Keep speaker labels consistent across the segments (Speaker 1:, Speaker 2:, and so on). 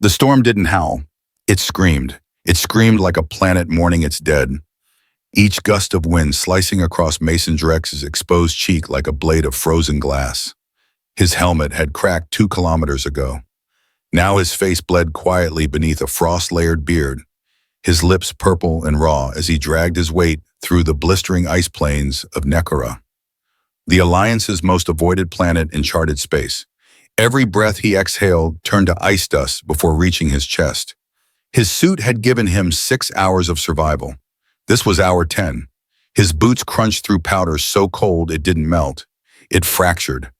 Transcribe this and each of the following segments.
Speaker 1: The storm didn't howl. It screamed. It screamed like a planet mourning its dead. Each gust of wind slicing across Mason Drex's exposed cheek like a blade of frozen glass. His helmet had cracked 2 kilometers ago. Now his face bled quietly beneath a frost-layered beard, his lips purple and raw as he dragged his weight through the blistering ice plains of Nekora, the Alliance's most avoided planet in charted space. Every breath he exhaled turned to ice dust before reaching his chest. His suit had given him 6 hours of survival. This was hour 10. His boots crunched through powder so cold it didn't melt. It fractured.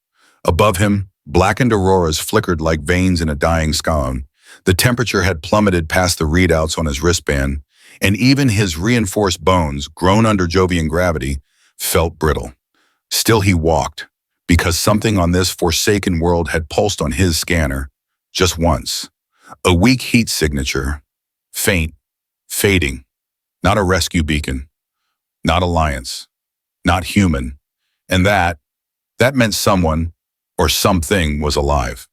Speaker 1: Above him, blackened auroras flickered like veins in a dying sky. The temperature had plummeted past the readouts on his wristband, and even his reinforced bones, grown under Jovian gravity, felt brittle. Still he walked, because something on this forsaken world had pulsed on his scanner, just once. A weak heat signature, faint, fading. Not a rescue beacon, not Alliance, not human. And that meant someone or something was alive.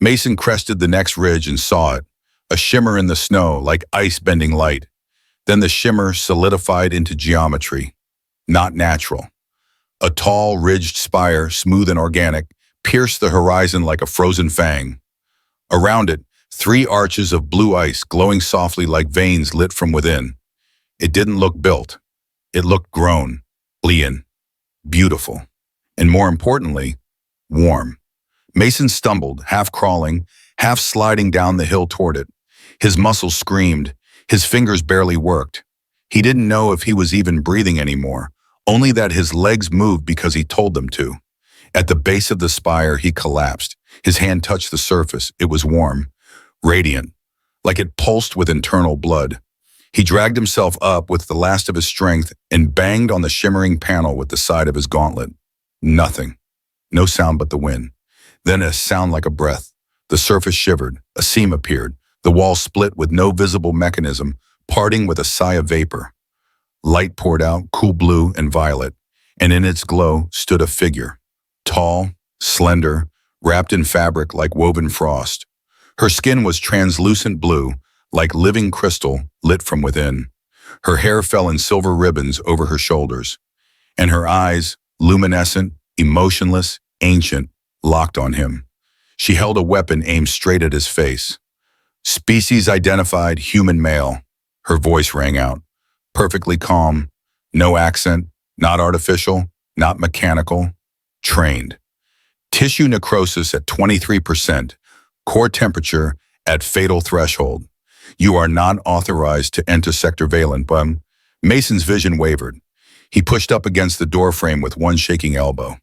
Speaker 1: Mason crested the next ridge and saw it, a shimmer in the snow like ice-bending light. Then the shimmer solidified into geometry, not natural. A tall, ridged spire, smooth and organic, pierced the horizon like a frozen fang. Around it, 3 arches of blue ice glowing softly like veins lit from within. It didn't look built. It looked grown, alien, beautiful, and more importantly, warm. Mason stumbled, half crawling, half sliding down the hill toward it. His muscles screamed. His fingers barely worked. He didn't know if he was even breathing anymore, only that his legs moved because he told them to. At the base of the spire, he collapsed. His hand touched the surface. It was warm, radiant, like it pulsed with internal blood. He dragged himself up with the last of his strength and banged on the shimmering panel with the side of his gauntlet. Nothing. No sound but the wind. Then a sound like a breath. The surface shivered. A seam appeared. The wall split with no visible mechanism, parting with a sigh of vapor. Light poured out, cool blue and violet, and in its glow stood a figure. Tall, slender, wrapped in fabric like woven frost. Her skin was translucent blue, like living crystal lit from within. Her hair fell in silver ribbons over her shoulders, and her eyes, luminescent, emotionless, ancient, locked on him. She held a weapon aimed straight at his face. Species identified, human male. Her voice rang out, perfectly calm, no accent, not artificial, not mechanical, trained. Tissue necrosis at 23%, core temperature at fatal threshold. You are not authorized to enter Sector Valent, but Mason's vision wavered. He pushed up against the doorframe with one shaking elbow.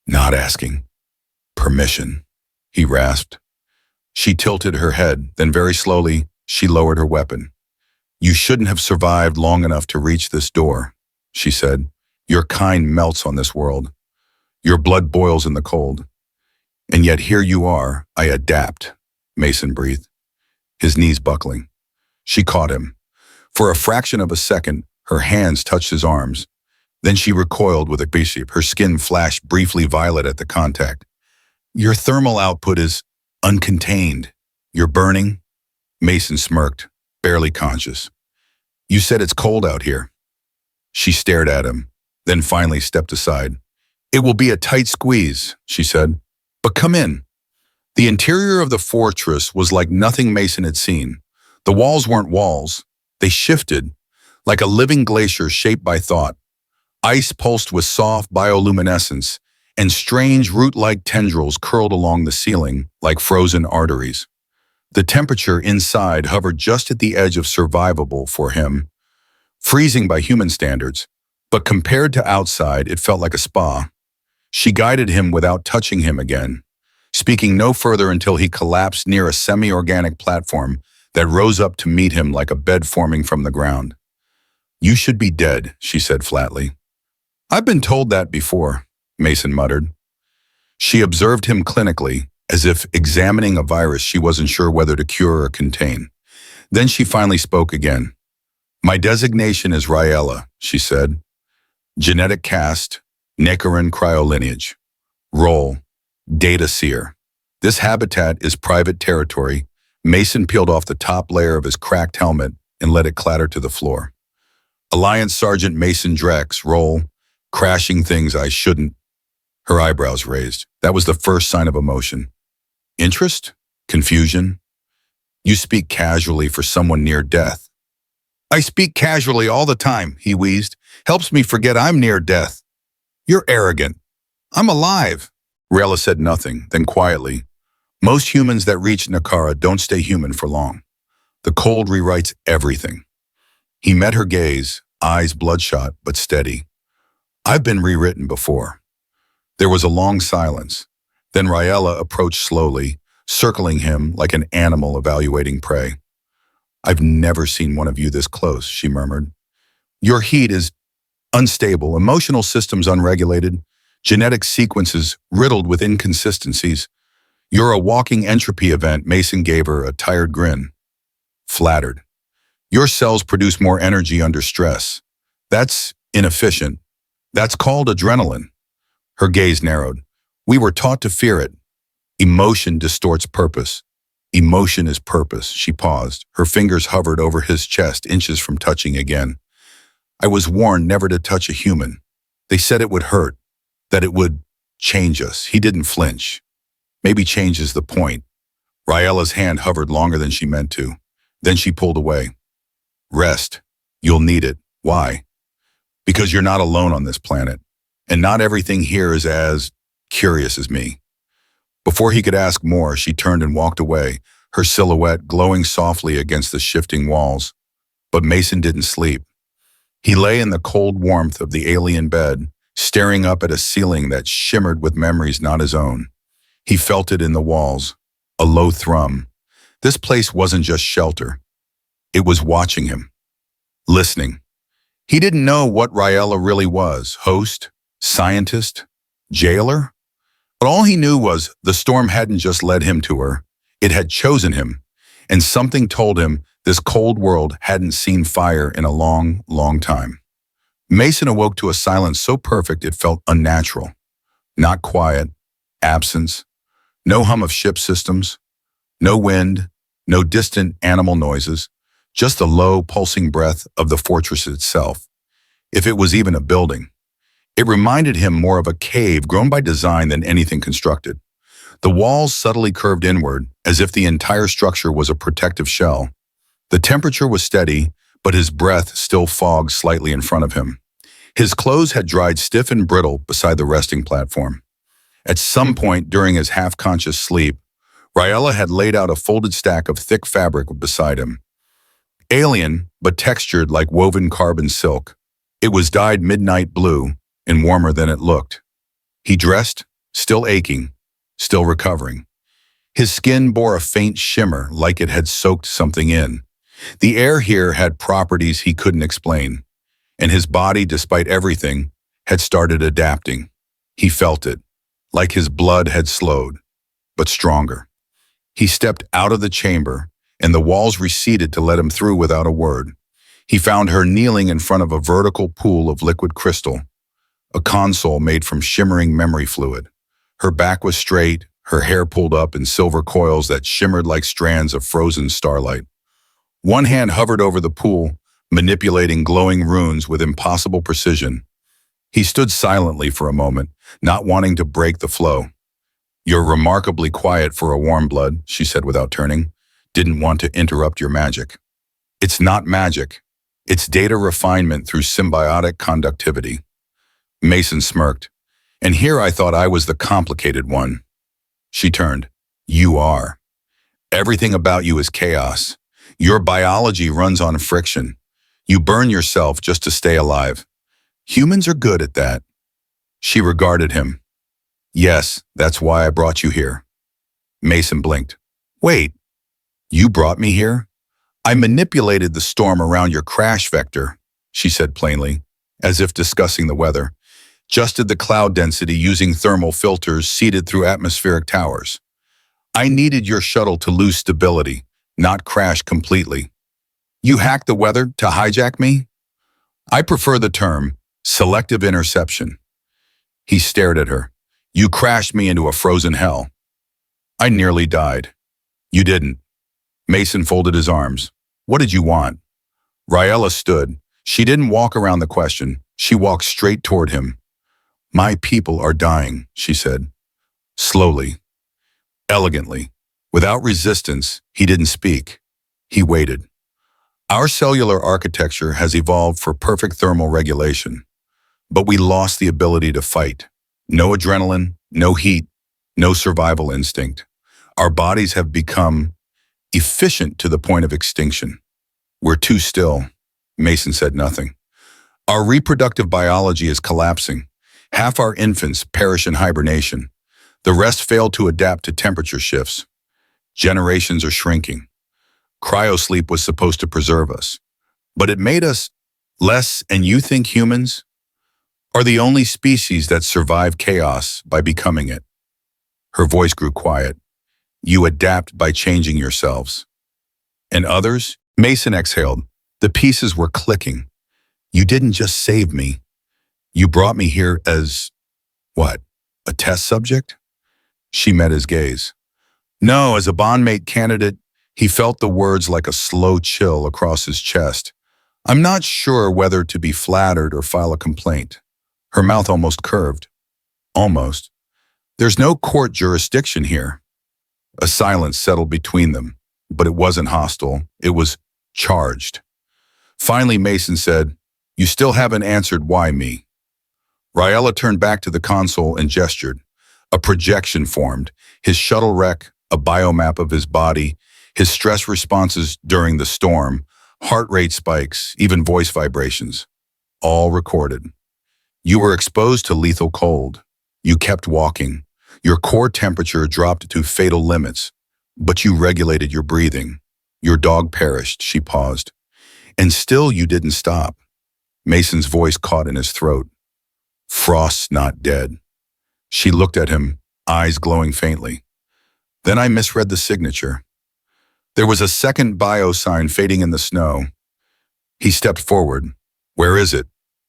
Speaker 1: Not asking. Permission, he rasped. She tilted her head, then very slowly, she lowered her weapon. You shouldn't have survived long enough to reach this door, she said. Your kind melts on this world. Your blood boils in the cold. And yet here you are, I adapt, Mason breathed, his knees buckling. She caught him. For a fraction of a second, her hands touched his arms. Then she recoiled with a bishop. Her skin flashed briefly violet at the contact. Your thermal output is uncontained. You're burning? Mason smirked, barely conscious. You said it's cold out here. She stared at him, then finally stepped aside. It will be a tight squeeze, she said, but come in. The interior of the fortress was like nothing Mason had seen. The walls weren't walls. They shifted, like a living glacier shaped by thought. Ice pulsed with soft bioluminescence, and strange root-like tendrils curled along the ceiling like frozen arteries. The temperature inside hovered just at the edge of survivable for him, freezing by human standards, but compared to outside, it felt like a spa. She guided him without touching him again, speaking no further until he collapsed near a semi-organic platform that rose up to meet him like a bed forming from the ground. You should be dead, she said flatly. I've been told that before, Mason muttered. She observed him clinically, as if examining a virus she wasn't sure whether to cure or contain. Then she finally spoke again. My designation is Raella, she said. Genetic caste, Nekoran cryolineage. Role, data seer. This habitat is private territory, Mason peeled off the top layer of his cracked helmet and let it clatter to the floor. Alliance Sergeant Mason Drex, roll, crashing things I shouldn't. Her eyebrows raised. That was the first sign of emotion. Interest? Confusion? You speak casually for someone near death. I speak casually all the time, he wheezed. Helps me forget I'm near death. You're arrogant. I'm alive. Rayla said nothing, then quietly. Most humans that reach Nakara don't stay human for long. The cold rewrites everything. He met her gaze, eyes bloodshot but steady. I've been rewritten before. There was a long silence. Then Rayla approached slowly, circling him like an animal evaluating prey. I've never seen one of you this close, she murmured. Your heat is unstable, emotional systems unregulated, genetic sequences riddled with inconsistencies. You're a walking entropy event, Mason gave her a tired grin. Flattered. Your cells produce more energy under stress. That's inefficient. That's called adrenaline. Her gaze narrowed. We were taught to fear it. Emotion distorts purpose. Emotion is purpose. She paused. Her fingers hovered over his chest, inches from touching again. I was warned never to touch a human. They said it would hurt, that it would change us. He didn't flinch. Maybe change is the point. Rayla's hand hovered longer than she meant to. Then she pulled away. Rest. You'll need it. Why? Because you're not alone on this planet. And not everything here is as curious as me. Before he could ask more, she turned and walked away, her silhouette glowing softly against the shifting walls. But Mason didn't sleep. He lay in the cold warmth of the alien bed, staring up at a ceiling that shimmered with memories not his own. He felt it in the walls, a low thrum. This place wasn't just shelter. It was watching him, listening. He didn't know what Rayla really was, host, scientist, jailer. But all he knew was the storm hadn't just led him to her, it had chosen him, and something told him this cold world hadn't seen fire in a long, long time. Mason awoke to a silence so perfect it felt unnatural. Not quiet, absence, no hum of ship systems, no wind, no distant animal noises, just the low, pulsing breath of the fortress itself, if it was even a building. It reminded him more of a cave grown by design than anything constructed. The walls subtly curved inward, as if the entire structure was a protective shell. The temperature was steady, but his breath still fogged slightly in front of him. His clothes had dried stiff and brittle beside the resting platform. At some point during his half-conscious sleep, Rayla had laid out a folded stack of thick fabric beside him. Alien, but textured like woven carbon silk. It was dyed midnight blue, and warmer than it looked. He dressed, still aching, still recovering. His skin bore a faint shimmer like it had soaked something in. The air here had properties he couldn't explain, and his body, despite everything, had started adapting. He felt it, like his blood had slowed, but stronger. He stepped out of the chamber, and the walls receded to let him through without a word. He found her kneeling in front of a vertical pool of liquid crystal, a console made from shimmering memory fluid. Her back was straight, her hair pulled up in silver coils that shimmered like strands of frozen starlight. One hand hovered over the pool, manipulating glowing runes with impossible precision. He stood silently for a moment, not wanting to break the flow. You're remarkably quiet for a warm blood, she said without turning. Didn't want to interrupt your magic. It's not magic. It's data refinement through symbiotic conductivity. Mason smirked. And here I thought I was the complicated one. She turned. You are. Everything about you is chaos. Your biology runs on friction. You burn yourself just to stay alive. Humans are good at that. She regarded him. Yes, that's why I brought you here. Mason blinked. Wait, you brought me here? I manipulated the storm around your crash vector, she said plainly, as if discussing the weather. Adjusted the cloud density using thermal filters seeded through atmospheric towers. I needed your shuttle to lose stability, not crash completely. You hacked the weather to hijack me? I prefer the term selective interception. He stared at her. You crashed me into a frozen hell. I nearly died. You didn't. Mason folded his arms. What did you want? Raella stood. She didn't walk around the question. She walked straight toward him. My people are dying, she said. Slowly, elegantly. Without resistance, he didn't speak. He waited. Our cellular architecture has evolved for perfect thermal regulation, but we lost the ability to fight. No adrenaline, no heat, no survival instinct. Our bodies have become efficient to the point of extinction. We're too still. Mason said nothing. Our reproductive biology is collapsing. Half our infants perish in hibernation. The rest fail to adapt to temperature shifts. Generations are shrinking. Cryosleep was supposed to preserve us, but it made us less, and you think humans are the only species that survive chaos by becoming it. Her voice grew quiet. You adapt by changing yourselves. And others? Mason exhaled. The pieces were clicking. You didn't just save me. You brought me here as, what, a test subject? She met his gaze. No, as a bondmate candidate, he felt the words like a slow chill across his chest. I'm not sure whether to be flattered or file a complaint. Her mouth almost curved. Almost. There's no court jurisdiction here. A silence settled between them, but it wasn't hostile. It was charged. Finally, Mason said, You still haven't answered why me. Raella turned back to the console and gestured. A projection formed, his shuttle wreck, a biomap of his body, his stress responses during the storm, heart rate spikes, even voice vibrations. All recorded. You were exposed to lethal cold. You kept walking. Your core temperature dropped to fatal limits, but you regulated your breathing. Your dog perished, she paused. And still you didn't stop. Mason's voice caught in his throat. Frost's not dead. She looked at him, eyes glowing faintly. Then I misread the signature. There was a second bio sign fading in the snow. He stepped forward. Where is it?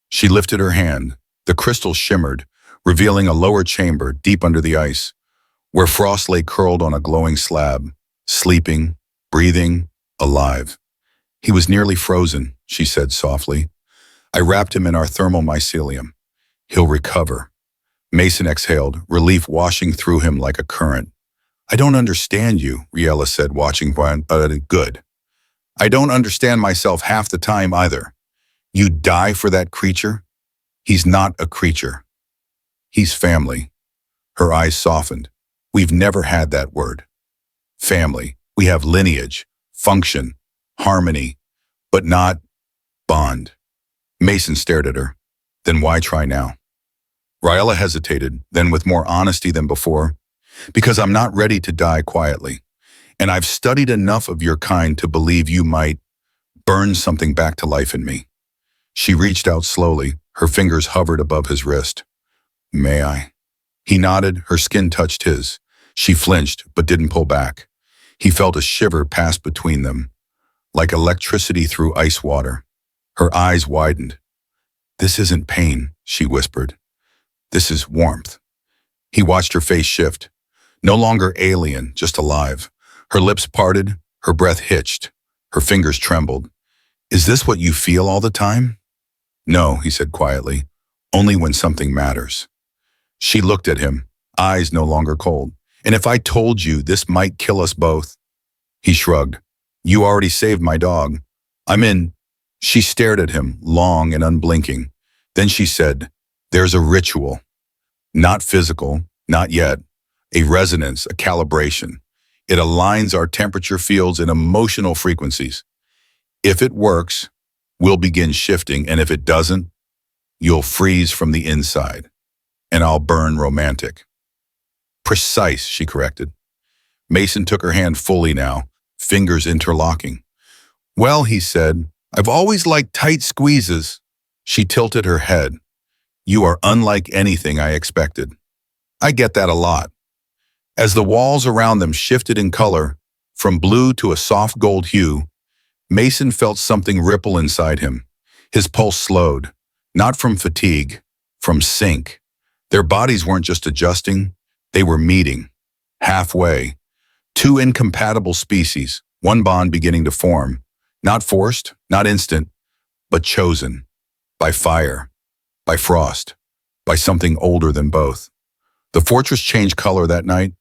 Speaker 1: She lifted her hand. The crystal shimmered, revealing a lower chamber deep under the ice, where Frost lay curled on a glowing slab, sleeping, breathing, alive. He was nearly frozen, she said softly. I wrapped him in our thermal mycelium. He'll recover. Mason exhaled, relief washing through him like a current. I don't understand you, Raella said, watching Brian. Good. I don't understand myself half the time either. You die for that creature? He's not a creature. He's family. Her eyes softened. We've never had that word. Family. We have lineage, function, harmony, but not bond. Mason stared at her. Then why try now? Raella hesitated, then with more honesty than before. Because I'm not ready to die quietly. And I've studied enough of your kind to believe you might burn something back to life in me. She reached out slowly. Her fingers hovered above his wrist. May I? He nodded. Her skin touched his. She flinched, but didn't pull back. He felt a shiver pass between them, like electricity through ice water. Her eyes widened. This isn't pain, she whispered. This is warmth. He watched her face shift. No longer alien, just alive. Her lips parted, her breath hitched, her fingers trembled. Is this what you feel all the time? No, he said quietly, only when something matters. She looked at him, eyes no longer cold. And if I told you this might kill us both? He shrugged. You already saved my dog. I'm in. She stared at him, long and unblinking. Then she said, there's a ritual. Not physical, not yet. A resonance, a calibration. It aligns our temperature fields and emotional frequencies. If it works, we'll begin shifting, and if it doesn't, you'll freeze from the inside, and I'll burn romantic. Precise, she corrected. Mason took her hand fully now, fingers interlocking. Well, he said, I've always liked tight squeezes. She tilted her head. You are unlike anything I expected. I get that a lot. As the walls around them shifted in color, from blue to a soft gold hue, Mason felt something ripple inside him. His pulse slowed, not from fatigue, from sync. Their bodies weren't just adjusting, they were meeting. Halfway. Two incompatible species, one bond beginning to form, not forced, not instant, but chosen, by fire, by frost, by something older than both. The fortress changed color that night.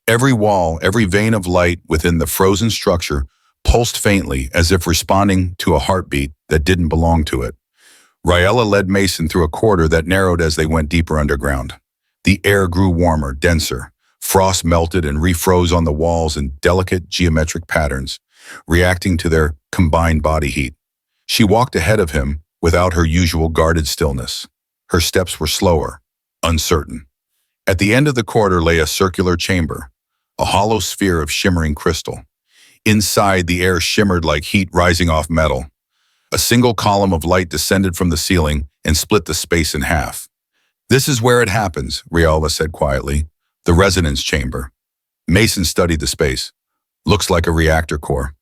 Speaker 1: Every wall, every vein of light within the frozen structure pulsed faintly as if responding to a heartbeat that didn't belong to it. Raella led Mason through a corridor that narrowed as they went deeper underground. The air grew warmer, denser. Frost melted and refroze on the walls in delicate geometric patterns, reacting to their combined body heat. She walked ahead of him without her usual guarded stillness. Her steps were slower, uncertain. At the end of the corridor lay a circular chamber, a hollow sphere of shimmering crystal. Inside, the air shimmered like heat rising off metal. A single column of light descended from the ceiling and split the space in half. "This is where it happens," Rialva said quietly. "The resonance chamber." Mason studied the space. "Looks like a reactor core."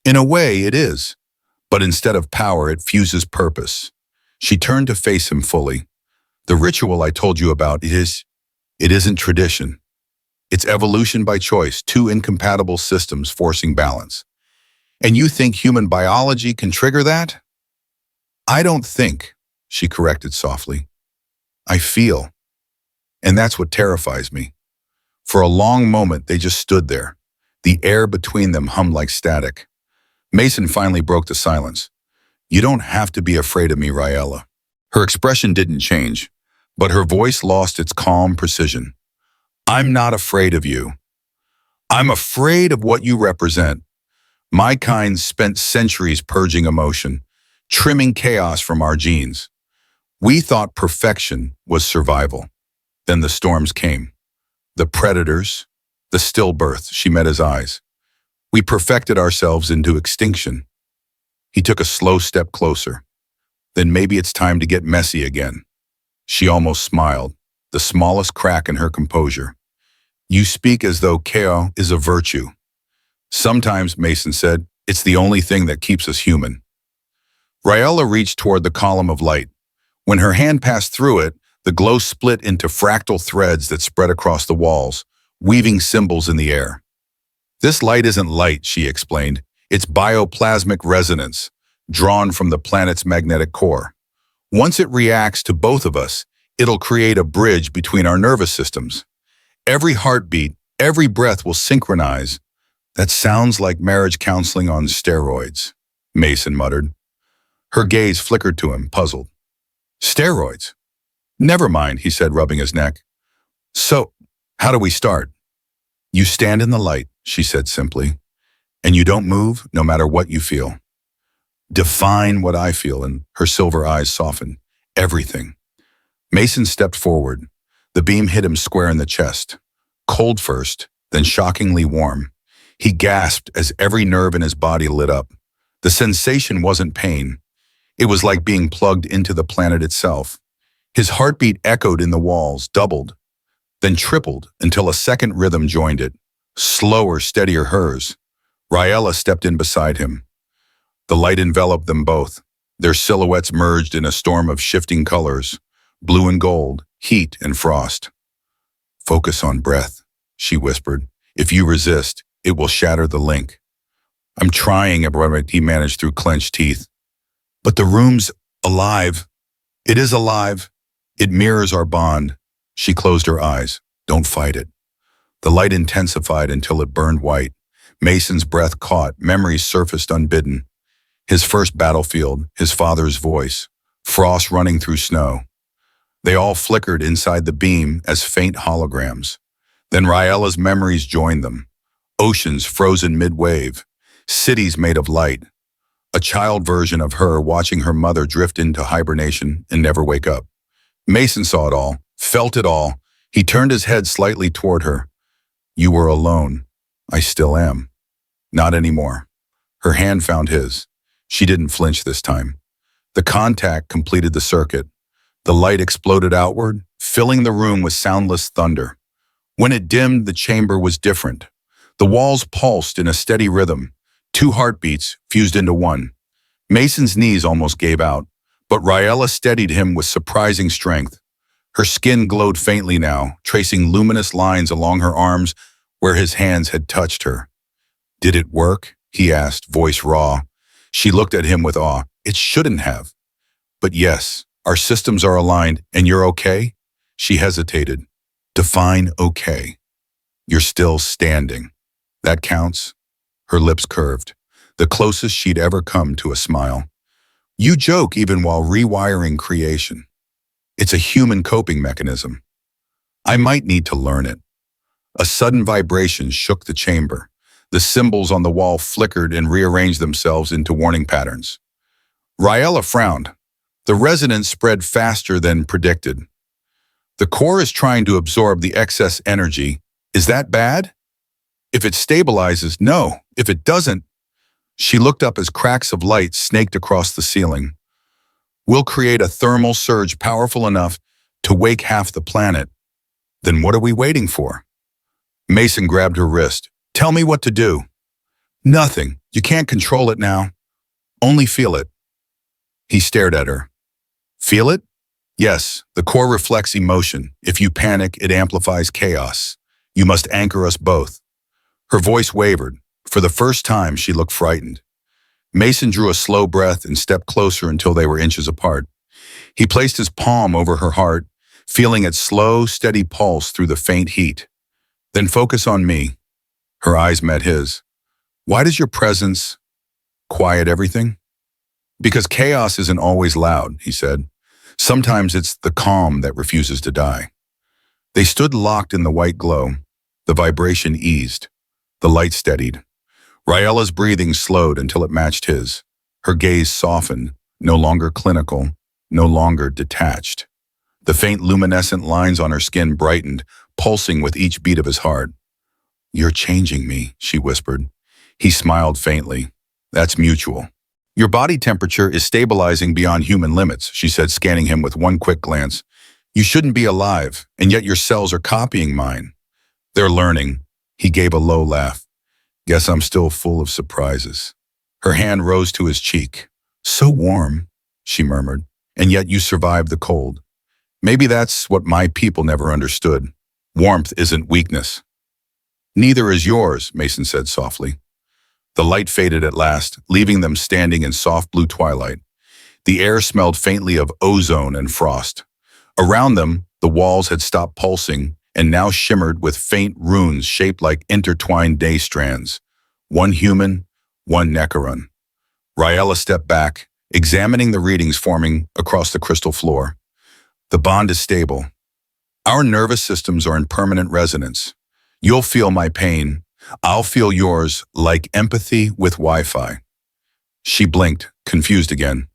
Speaker 1: "In a way, it is. But instead of power, it fuses purpose." She turned to face him fully. "The ritual I told you about it isn't tradition. It's evolution by choice, two incompatible systems forcing balance. And you think human biology can trigger that?" "I don't think," she corrected softly. "I feel. And that's what terrifies me." For a long moment, they just stood there. The air between them hummed like static. Mason finally broke the silence. "You don't have to be afraid of me, Raella." Her expression didn't change, but her voice lost its calm precision. "I'm not afraid of you. I'm afraid of what you represent. My kind spent centuries purging emotion, trimming chaos from our genes. We thought perfection was survival. Then the storms came. The predators, the stillbirth." She met his eyes. "We perfected ourselves into extinction." He took a slow step closer. "Then maybe it's time to get messy again." She almost smiled, the smallest crack in her composure. "You speak as though chaos is a virtue." "Sometimes," Mason said, "it's the only thing that keeps us human." Raella reached toward the column of light. When her hand passed through it, the glow split into fractal threads that spread across the walls, weaving symbols in the air. "This light isn't light," she explained. "It's bioplasmic resonance, drawn from the planet's magnetic core. Once it reacts to both of us, it'll create a bridge between our nervous systems. Every heartbeat, every breath will synchronize." "That sounds like marriage counseling on steroids," Mason muttered. Her gaze flickered to him, puzzled. "Steroids?" "Never mind," he said, rubbing his neck. "So, how do we start?" "You stand in the light," she said simply, "and you don't move no matter what you feel." "Define what I feel," and her silver eyes softened. "Everything." Mason stepped forward. The beam hit him square in the chest. Cold first, then shockingly warm. He gasped as every nerve in his body lit up. The sensation wasn't pain. It was like being plugged into the planet itself. His heartbeat echoed in the walls, doubled, then tripled until a second rhythm joined it. Slower, steadier hers. Raella stepped in beside him. The light enveloped them both. Their silhouettes merged in a storm of shifting colors, blue and gold, heat and frost. "Focus on breath," she whispered. "If you resist, it will shatter the link." "I'm trying," he managed through clenched teeth. "But the room's alive." "It is alive. It mirrors our bond." She closed her eyes. "Don't fight it." The light intensified until it burned white. Mason's breath caught, memories surfaced unbidden. His first battlefield, his father's voice, frost running through snow. They all flickered inside the beam as faint holograms. Then Raella's memories joined them. Oceans frozen mid-wave, cities made of light. A child version of her watching her mother drift into hibernation and never wake up. Mason saw it all, felt it all. He turned his head slightly toward her. "You were alone. I still am." "Not anymore." Her hand found his. She didn't flinch this time. The contact completed the circuit. The light exploded outward, filling the room with soundless thunder. When it dimmed, the chamber was different. The walls pulsed in a steady rhythm. Two heartbeats fused into one. Mason's knees almost gave out, but Raella steadied him with surprising strength. Her skin glowed faintly now, tracing luminous lines along her arms where his hands had touched her. "Did it work?" he asked, voice raw. She looked at him with awe. It shouldn't have. But yes, our systems are aligned, and you're okay? She hesitated. Define okay. You're still standing. That counts? Her lips curved, the closest she'd ever come to a smile. You joke even while rewiring creation. It's a human coping mechanism. I might need to learn it. A sudden vibration shook the chamber. The symbols on the wall flickered and rearranged themselves into warning patterns. Raella frowned. The resonance spread faster than predicted. The core is trying to absorb the excess energy. Is that bad? If it stabilizes, no. If it doesn't, she looked up as cracks of light snaked across the ceiling. We'll create a thermal surge powerful enough to wake half the planet. Then what are we waiting for? Mason grabbed her wrist. Tell me what to do. Nothing. You can't control it now. Only feel it. He stared at her. Feel it? Yes, the core reflects emotion. If you panic, it amplifies chaos. You must anchor us both. Her voice wavered. For the first time, she looked frightened. Mason drew a slow breath and stepped closer until they were inches apart. He placed his palm over her heart, feeling its slow, steady pulse through the faint heat. Then focus on me. Her eyes met his. Why does your presence quiet everything? Because chaos isn't always loud, he said. Sometimes it's the calm that refuses to die. They stood locked in the white glow. The vibration eased. The light steadied. Raella's breathing slowed until it matched his. Her gaze softened, no longer clinical, no longer detached. The faint luminescent lines on her skin brightened, pulsing with each beat of his heart. You're changing me, she whispered. He smiled faintly. That's mutual. Your body temperature is stabilizing beyond human limits, she said, scanning him with one quick glance. You shouldn't be alive, and yet your cells are copying mine. They're learning. He gave a low laugh. Guess I'm still full of surprises. Her hand rose to his cheek. So warm, she murmured, and yet you survived the cold. Maybe that's what my people never understood. Warmth isn't weakness. Neither is yours, Mason said softly. The light faded at last, leaving them standing in soft blue twilight. The air smelled faintly of ozone and frost. Around them, the walls had stopped pulsing and now shimmered with faint runes shaped like intertwined day strands. One human, one Necron. Raella stepped back, examining the readings forming across the crystal floor. The bond is stable. Our nervous systems are in permanent resonance. You'll feel my pain. I'll feel yours, like empathy with Wi-Fi. She blinked, confused again.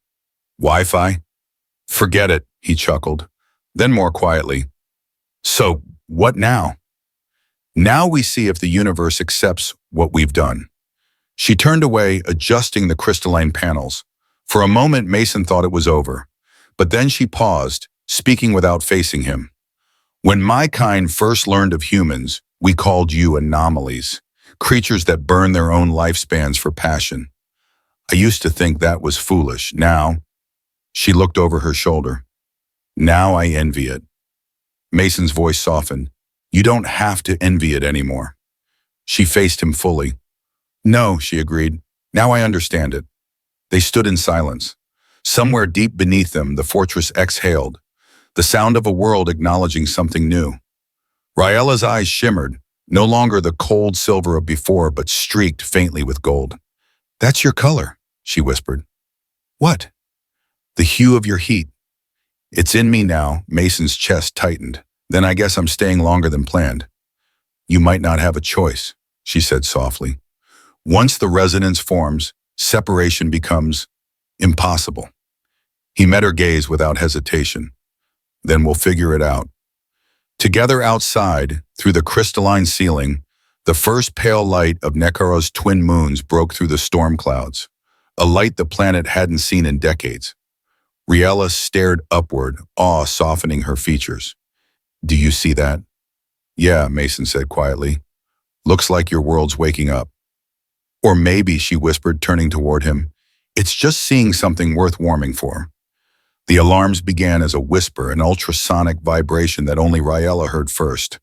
Speaker 1: Wi-Fi? Forget it, he chuckled. Then more quietly. So, what now? Now we see if the universe accepts what we've done. She turned away, adjusting the crystalline panels. For a moment, Mason thought it was over. But then she paused, speaking without facing him. When my kind first learned of humans, we called you anomalies, creatures that burn their own lifespans for passion. I used to think that was foolish. Now, she looked over her shoulder. Now I envy it. Mason's voice softened. You don't have to envy it anymore. She faced him fully. No, she agreed. Now I understand it. They stood in silence. Somewhere deep beneath them, the fortress exhaled, the sound of a world acknowledging something new. Raella's eyes shimmered, no longer the cold silver of before, but streaked faintly with gold. That's your color, she whispered. What? The hue of your heat. It's in me now. Mason's chest tightened. Then I guess I'm staying longer than planned. You might not have a choice, she said softly. Once the resonance forms, separation becomes impossible. He met her gaze without hesitation. Then we'll figure it out. Together outside, through the crystalline ceiling, the first pale light of Necaro's twin moons broke through the storm clouds, a light the planet hadn't seen in decades. Raella stared upward, awe softening her features. Do you see that? Yeah, Mason said quietly. Looks like your world's waking up. Or maybe, she whispered, turning toward him, it's just seeing something worth warming for. The alarms began as a whisper, an ultrasonic vibration that only Raella heard first.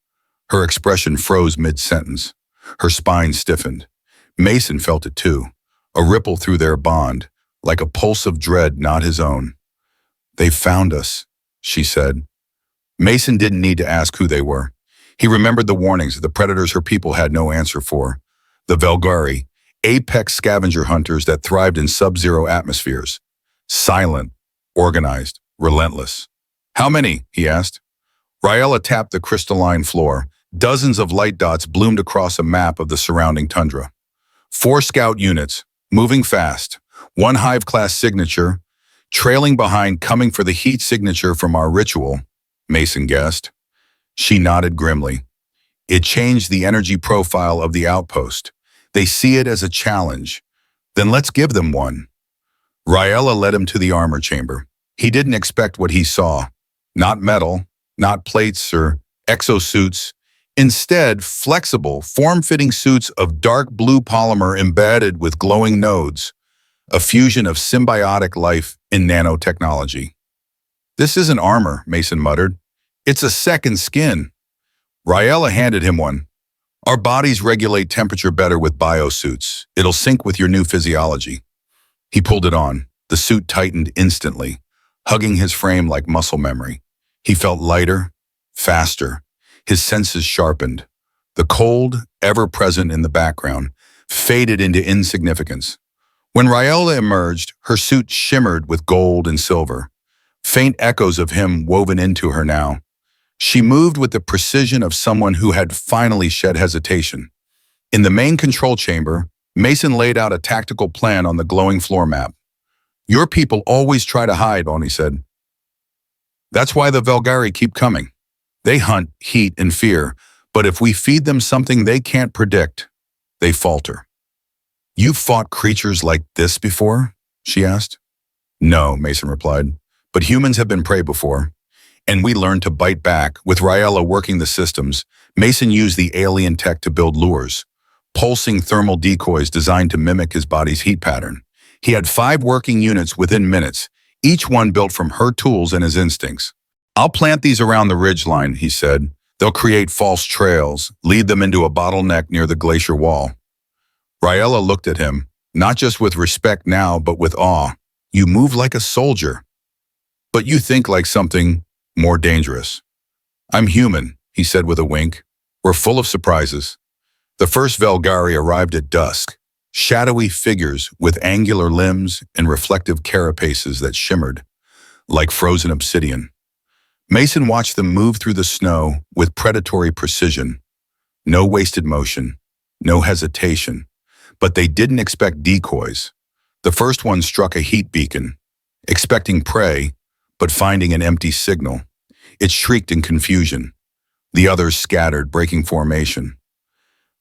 Speaker 1: Her expression froze mid-sentence. Her spine stiffened. Mason felt it too, a ripple through their bond, like a pulse of dread not his own. "They found us," she said. Mason didn't need to ask who they were. He remembered the warnings, the predators her people had no answer for. The Velgari, apex scavenger hunters that thrived in sub-zero atmospheres. Silent, organized, relentless. "How many?" he asked. Raella tapped the crystalline floor. Dozens of light dots bloomed across a map of the surrounding tundra. 4 scout units, moving fast. 1 hive-class signature, trailing behind, coming for the heat signature from our ritual, Mason guessed. She nodded grimly. It changed the energy profile of the outpost. They see it as a challenge. Then let's give them one. Raella led him to the armor chamber. He didn't expect what he saw. Not metal, not plates or exosuits. Instead, flexible, form-fitting suits of dark blue polymer embedded with glowing nodes. A fusion of symbiotic life in nanotechnology. "This isn't armor," Mason muttered. "It's a second skin." Raella handed him one. "Our bodies regulate temperature better with biosuits. It'll sync with your new physiology." He pulled it on. The suit tightened instantly, hugging his frame like muscle memory. He felt lighter, faster. His senses sharpened. The cold, ever present in the background, faded into insignificance. When Raella emerged, her suit shimmered with gold and silver. Faint echoes of him woven into her now. She moved with the precision of someone who had finally shed hesitation. In the main control chamber, Mason laid out a tactical plan on the glowing floor map. "Your people always try to hide," Oni said. "That's why the Velgari keep coming. They hunt, heat, and fear, but if we feed them something they can't predict, they falter." "You've fought creatures like this before?" she asked. "No," Mason replied, "but humans have been prey before. And we learned to bite back." With Raella working the systems, Mason used the alien tech to build lures, pulsing thermal decoys designed to mimic his body's heat pattern. He had 5 working units within minutes, each one built from her tools and his instincts. "I'll plant these around the ridgeline," he said. "They'll create false trails, lead them into a bottleneck near the glacier wall." Raella looked at him, not just with respect now, but with awe. "You move like a soldier. But you think like something more dangerous." "I'm human," he said with a wink. "We're full of surprises." The first Velgari arrived at dusk, shadowy figures with angular limbs and reflective carapaces that shimmered like frozen obsidian. Mason watched them move through the snow with predatory precision. No wasted motion, no hesitation. But they didn't expect decoys. The first one struck a heat beacon, expecting prey, but finding an empty signal. It shrieked in confusion. The others scattered, breaking formation.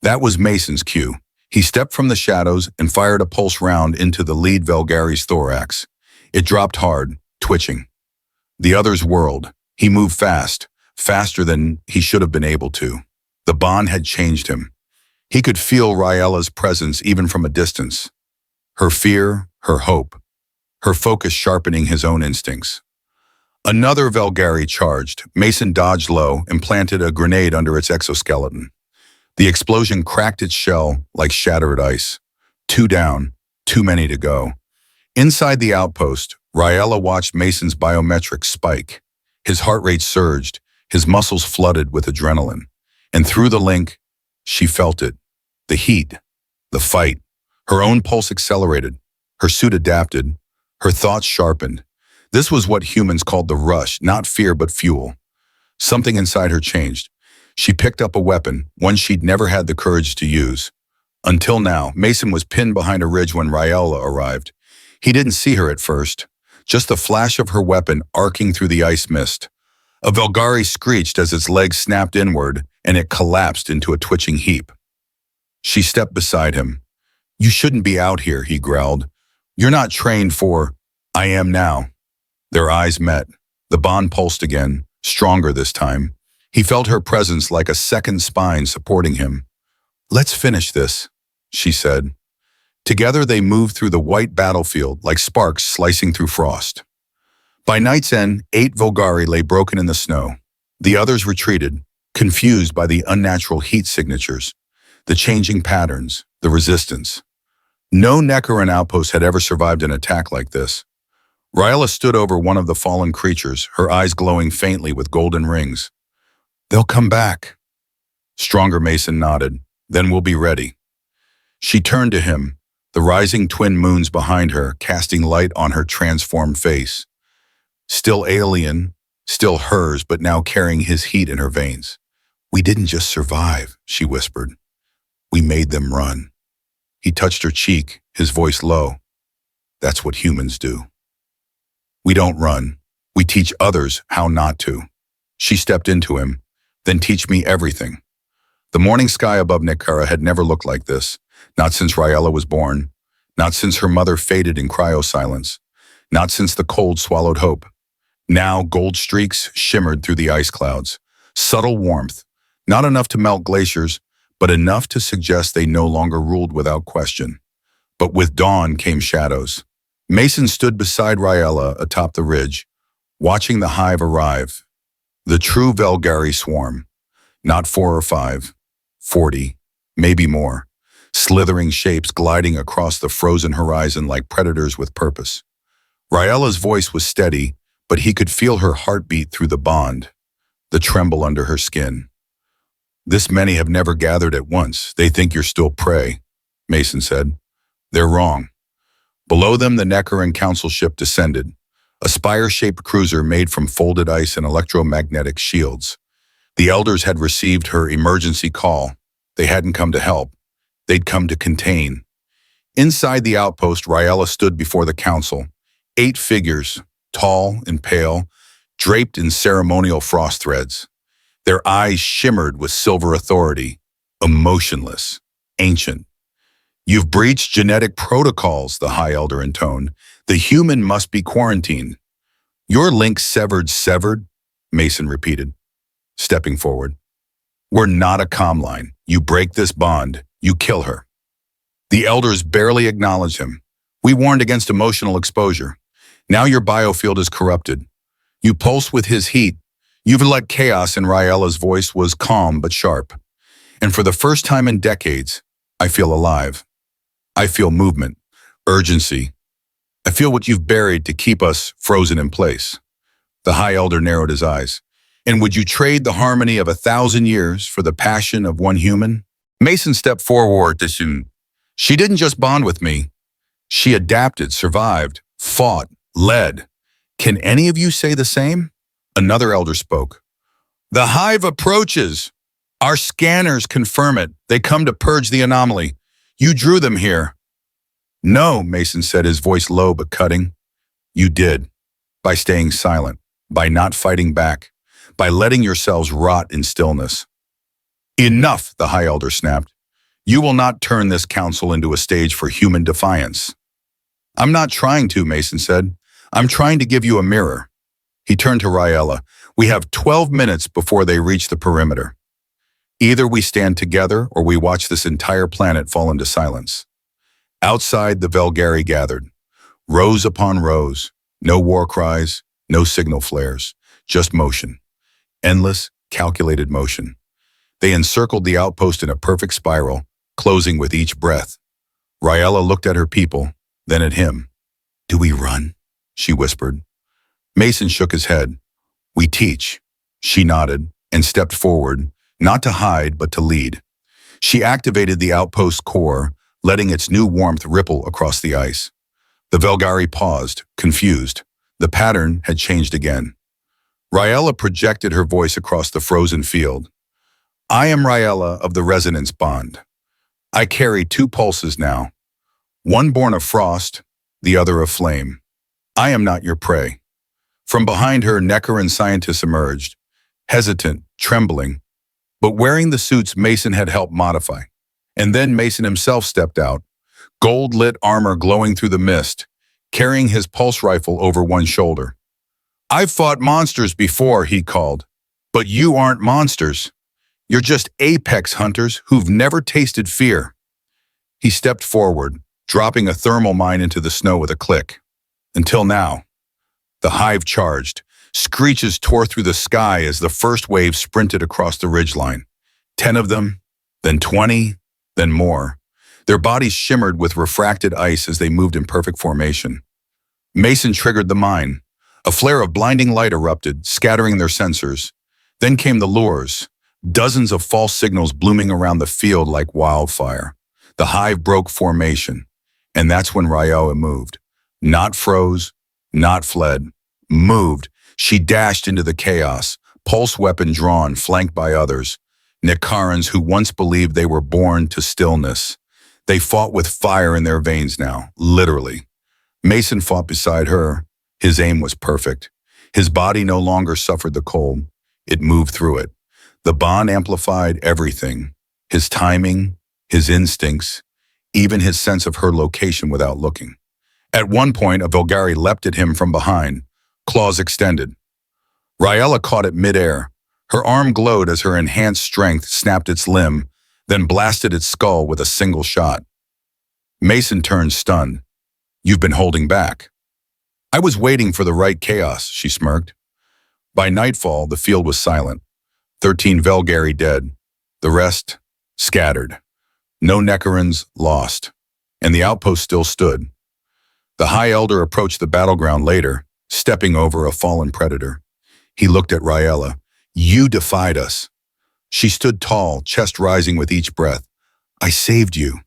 Speaker 1: That was Mason's cue. He stepped from the shadows and fired a pulse round into the lead Velgari's thorax. It dropped hard, twitching. The others whirled. He moved fast, faster than he should have been able to. The bond had changed him. He could feel Raella's presence even from a distance. Her fear, her hope, her focus sharpening his own instincts. Another Velgari charged. Mason dodged low and planted a grenade under its exoskeleton. The explosion cracked its shell like shattered ice. 2 down, too many to go. Inside the outpost, Raella watched Mason's biometrics spike. His heart rate surged, his muscles flooded with adrenaline. And through the link, she felt it. The heat, the fight. Her own pulse accelerated, her suit adapted, her thoughts sharpened. This was what humans called the rush, not fear but fuel. Something inside her changed. She picked up a weapon, one she'd never had the courage to use. Until now, Mason was pinned behind a ridge when Raella arrived. He didn't see her at first, just the flash of her weapon arcing through the ice mist. A Velgari screeched as its legs snapped inward, and it collapsed into a twitching heap. She stepped beside him. "You shouldn't be out here," he growled. "You're not trained for—" "I am now." Their eyes met. The bond pulsed again, stronger this time. He felt her presence like a second spine supporting him. "Let's finish this," she said. Together they moved through the white battlefield like sparks slicing through frost. By night's end, 8 Velgari lay broken in the snow. The others retreated, confused by the unnatural heat signatures. The changing patterns, the resistance. No Neckaran outpost had ever survived an attack like this. Ryella stood over one of the fallen creatures, her eyes glowing faintly with golden rings. "They'll come back." Stronger Mason nodded. "Then we'll be ready." She turned to him, the rising twin moons behind her, casting light on her transformed face. Still alien, still hers, but now carrying his heat in her veins. "We didn't just survive," she whispered. "We made them run." He touched her cheek, his voice low. "That's what humans do. We don't run. We teach others how not to." She stepped into him. "Then teach me everything." The morning sky above Nekkara had never looked like this, not since Ryella was born, not since her mother faded in cryo-silence, not since the cold swallowed hope. Now gold streaks shimmered through the ice clouds, subtle warmth, not enough to melt glaciers, but enough to suggest they no longer ruled without question. But with dawn came shadows. Mason stood beside Ryella atop the ridge, watching the hive arrive. The true Velgari swarm. Not 4 or 5, 40, maybe more. Slithering shapes gliding across the frozen horizon like predators with purpose. Ryella's voice was steady, but he could feel her heartbeat through the bond, the tremble under her skin. "This many have never gathered at once. They think you're still prey," Mason said. "They're wrong." Below them, the Neckaran council ship descended, a spire-shaped cruiser made from folded ice and electromagnetic shields. The elders had received her emergency call. They hadn't come to help. They'd come to contain. Inside the outpost, Ryella stood before the council. 8 figures, tall and pale, draped in ceremonial frost threads. Their eyes shimmered with silver authority, emotionless, ancient. "You've breached genetic protocols," the High Elder intoned. "The human must be quarantined." "Your link severed," Mason repeated, stepping forward. "We're not a comm line. You break this bond, you kill her." The elders barely acknowledged him. "We warned against emotional exposure. Now your biofield is corrupted. You pulse with his heat. You've let chaos," and Ryella's voice was calm but sharp. "And for the first time in decades, I feel alive. I feel movement, urgency. I feel what you've buried to keep us frozen in place." The High Elder narrowed his eyes. "And would you trade the harmony of 1,000 years for the passion of one human?" Mason stepped forward to soon. "She didn't just bond with me. She adapted, survived, fought, led. Can any of you say the same?" Another elder spoke. "The hive approaches. Our scanners confirm it. They come to purge the anomaly. You drew them here." "No," Mason said, his voice low but cutting. "You did. By staying silent, by not fighting back, by letting yourselves rot in stillness." "Enough," the High Elder snapped. "You will not turn this council into a stage for human defiance." "I'm not trying to," Mason said. "I'm trying to give you a mirror." He turned to Ryella. "We have 12 minutes before they reach the perimeter. Either we stand together or we watch this entire planet fall into silence." Outside, the Velgari gathered. Rows upon rows. No war cries, no signal flares. Just motion. Endless, calculated motion. They encircled the outpost in a perfect spiral, closing with each breath. Ryella looked at her people, then at him. "Do we run?" she whispered. Mason shook his head. "We teach." She nodded and stepped forward, not to hide but to lead. She activated the outpost's core, letting its new warmth ripple across the ice. The Velgari paused, confused. The pattern had changed again. Ryella projected her voice across the frozen field. "I am Ryella of the Resonance Bond. I carry 2 pulses now, one born of frost, the other of flame. I am not your prey." From behind her, Neckaran scientists emerged, hesitant, trembling, but wearing the suits Mason had helped modify. And then Mason himself stepped out, gold-lit armor glowing through the mist, carrying his pulse rifle over one shoulder. "I've fought monsters before," he called, "but you aren't monsters. You're just apex hunters who've never tasted fear." He stepped forward, dropping a thermal mine into the snow with a click. Until now. The hive charged. Screeches tore through the sky as the first wave sprinted across the ridgeline. 10 of them, then 20, then more. Their bodies shimmered with refracted ice as they moved in perfect formation. Mason triggered the mine. A flare of blinding light erupted, scattering their sensors. Then came the lures, dozens of false signals blooming around the field like wildfire. The hive broke formation, and that's when Ryoa moved. Not froze, not fled. Moved. She dashed into the chaos, pulse weapon drawn, flanked by others. Nikarans who once believed they were born to stillness. They fought with fire in their veins now, literally. Mason fought beside her. His aim was perfect. His body no longer suffered the cold. It moved through it. The bond amplified everything. His timing, his instincts, even his sense of her location without looking. At one point, a Vulgari leapt at him from behind, claws extended. Ryoa caught it midair. Her arm glowed as her enhanced strength snapped its limb, then blasted its skull with a single shot. Mason turned stunned. "You've been holding back." "I was waiting for the right chaos," she smirked. By nightfall, the field was silent. 13 Velgari dead. The rest, scattered. No Nekarans lost. And the outpost still stood. The High Elder approached the battleground later, stepping over a fallen predator. He looked at Ryoa. "You defied us." She stood tall, chest rising with each breath. "I saved you."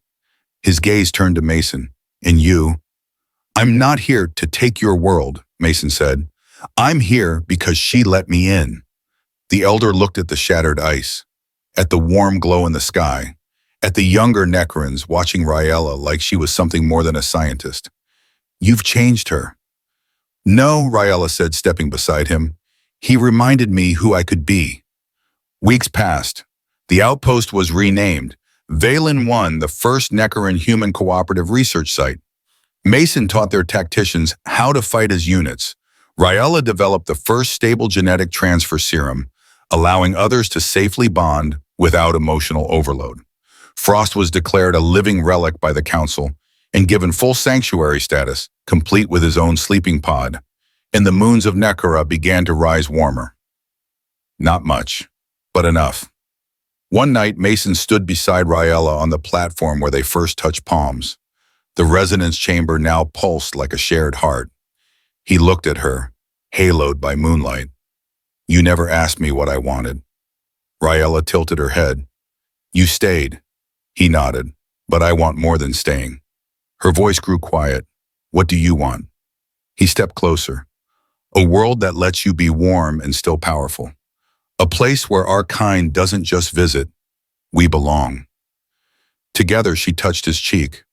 Speaker 1: His gaze turned to Mason. "And you?" "I'm not here to take your world," Mason said. "I'm here because she let me in." The Elder looked at the shattered ice, at the warm glow in the sky, at the younger Nekarans watching Ryoa like she was something more than a scientist. "You've changed her." "No," Ryoa said, stepping beside him. "He reminded me who I could be." Weeks passed. The outpost was renamed Valen 1, the first Nekaran human cooperative research site. Mason taught their tacticians how to fight as units. Ryoa developed the first stable genetic transfer serum, allowing others to safely bond without emotional overload. Frost was declared a living relic by the Council and given full sanctuary status, complete with his own sleeping pod, and the moons of Nekara began to rise warmer. Not much, but enough. One night, Mason stood beside Ryoa on the platform where they first touched palms. The resonance chamber now pulsed like a shared heart. He looked at her, haloed by moonlight. "You never asked me what I wanted." Ryoa tilted her head. "You stayed." He nodded. "But I want more than staying." Her voice grew quiet. "What do you want?" He stepped closer. "A world that lets you be warm and still powerful. A place where our kind doesn't just visit, we belong." Together, she touched his cheek.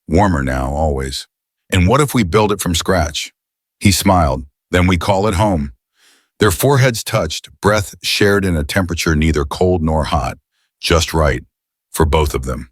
Speaker 1: Warmer now, always. "And what if we build it from scratch?" He smiled. "Then we call it home." Their foreheads touched, breath shared in a temperature neither cold nor hot, just right, for both of them.